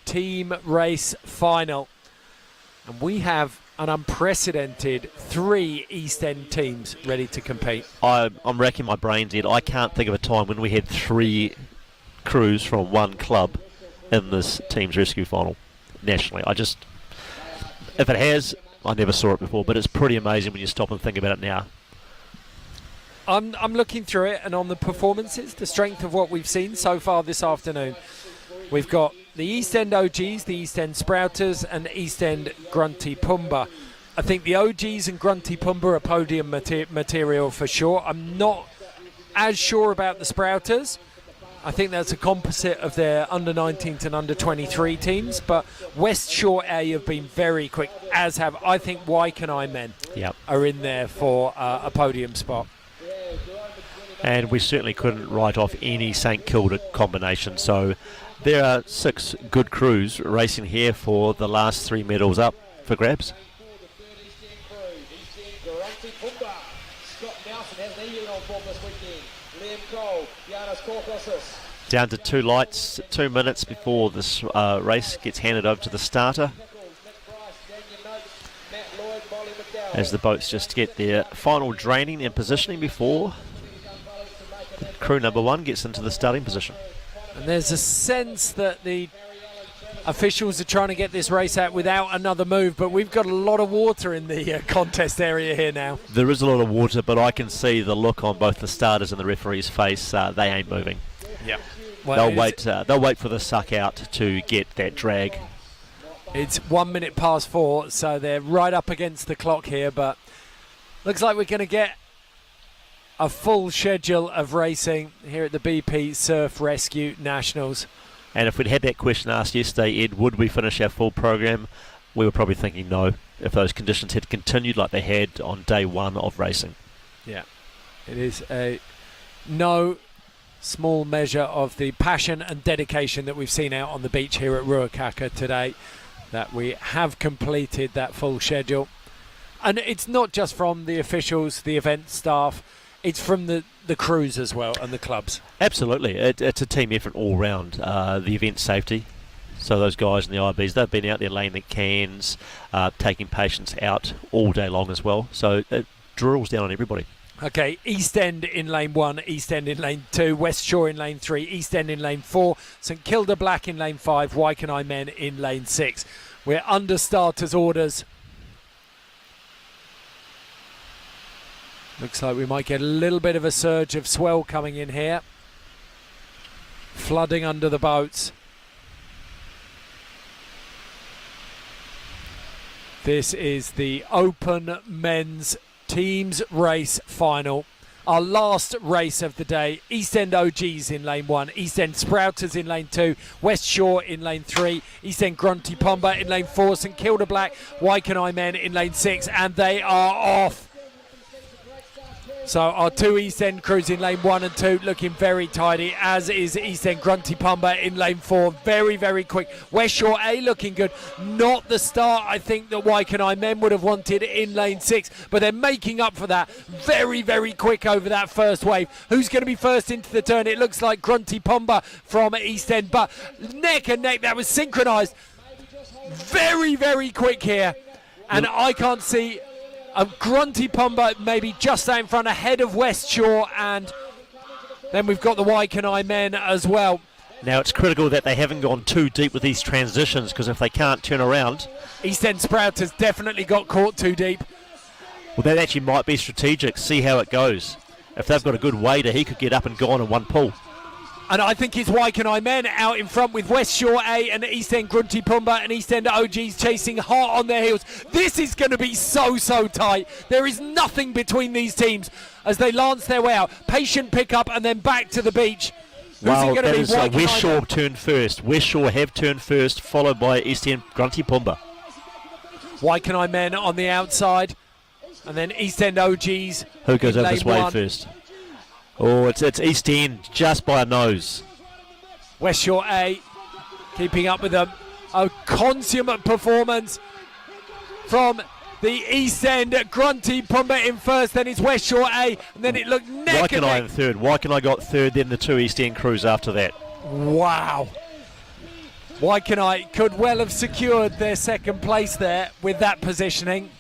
Team race final, and we have an unprecedented 3 East End teams ready to compete. I'm racking my brains, Ed. I can't think of a time when we had 3 crews from one club in this team's rescue final nationally. If it has, I never saw it before, but it's pretty amazing when you stop and think about it now. I'm looking through it, and on the performances, the strength of what we've seen so far this afternoon, we've got the East End OGs, the East End Sprouters, and the East End Grunty Pumba. I think the OGs and Grunty Pumba are podium material for sure. I'm not as sure about the Sprouters. I think that's a composite of their under-19s and under-23 teams, but West Shore A have been very quick, as have, I think, Waikanae men are in there for a podium spot. And we certainly couldn't write off any St Kilda combination, so there are 6 good crews racing here for the last 3 medals up for grabs. Down to 2 lights, 2 minutes before this race gets handed over to the starter, as the boats just get their final draining and positioning before crew number 1 gets into the starting position. And there's a sense that the officials are trying to get this race out without another move, but we've got a lot of water in the contest area here now. There is a lot of water, but I can see the look on both the starters and the referee's face. They ain't moving. Yeah, well, they'll wait for the suck out to get that drag. It's 1 minute past 4, so they're right up against the clock here, but looks like we're going to get a full schedule of racing here at the BP Surf Rescue Nationals. And if we'd had that question asked yesterday, Ed, would we finish our full program? We were probably thinking no, if those conditions had continued like they had on day 1 of racing. Yeah, it is a no small measure of the passion and dedication that we've seen out on the beach here at Ruakaka today, that we have completed that full schedule. And it's not just from the officials, the event staff, it's from the crews as well and the clubs. Absolutely. It's a team effort all round. The event safety, so those guys in the IRBs, they've been out there laying the cans, taking patients out all day long as well. So it drills down on everybody. Okay, East End in lane 1, East End in lane 2, West Shore in lane 3, East End in lane 4, St Kilda Black in lane 5, Waikanae men in lane 6. We're under starters' orders. Looks like we might get a little bit of a surge of swell coming in here, flooding under the boats. This is the Open Men's Teams Race Final. Our last race of the day. East End OGs in lane 1, East End Sprouters in lane 2, West Shore in lane 3, East End Grunty Pumba in lane 4, St Kilda Black, Waikanae men in lane 6, and they are off. So our 2 East End crews in lane 1 and 2 looking very tidy, as is East End Grunty Pumba in lane 4. Very, very quick. West Shore A looking good. Not the start I think that Waikanae men would have wanted in lane 6, but they're making up for that. Very, very quick over that first wave. Who's going to be first into the turn? It looks like Grunty Pumba from East End, but neck and neck, that was synchronised. Very, very quick here. And I can't see Grunty Pumba maybe just out in front, ahead of West Shore, and then we've got the Waikanae men as well. Now it's critical that they haven't gone too deep with these transitions, because if they can't turn around... East End Sprouters definitely got caught too deep. Well, that actually might be strategic. See how it goes. If they've got a good wader, he could get up and gone in one pull. And I think it's Waikanae men out in front with West Shore A and East End Grunty Pumba and East End OGs chasing hard on their heels. This is going to be so tight. There is nothing between these teams as they lance their way out. Patient pickup and then back to the beach. Wow, that is West Shore turned first. West Shore have turned first, followed by East End Grunty Pumba. Waikanae men on the outside, and then East End OGs. Who goes over this wave first? Oh, it's East End just by a nose. West Shore A keeping up with them. A consummate performance from the East End. Grunty Pumba in first, then it's West Shore A, and then it looked neck and neck. in third. Waikanae got third, then the 2 East End crews after that. Wow. Wykenite could well have secured their second place there with that positioning.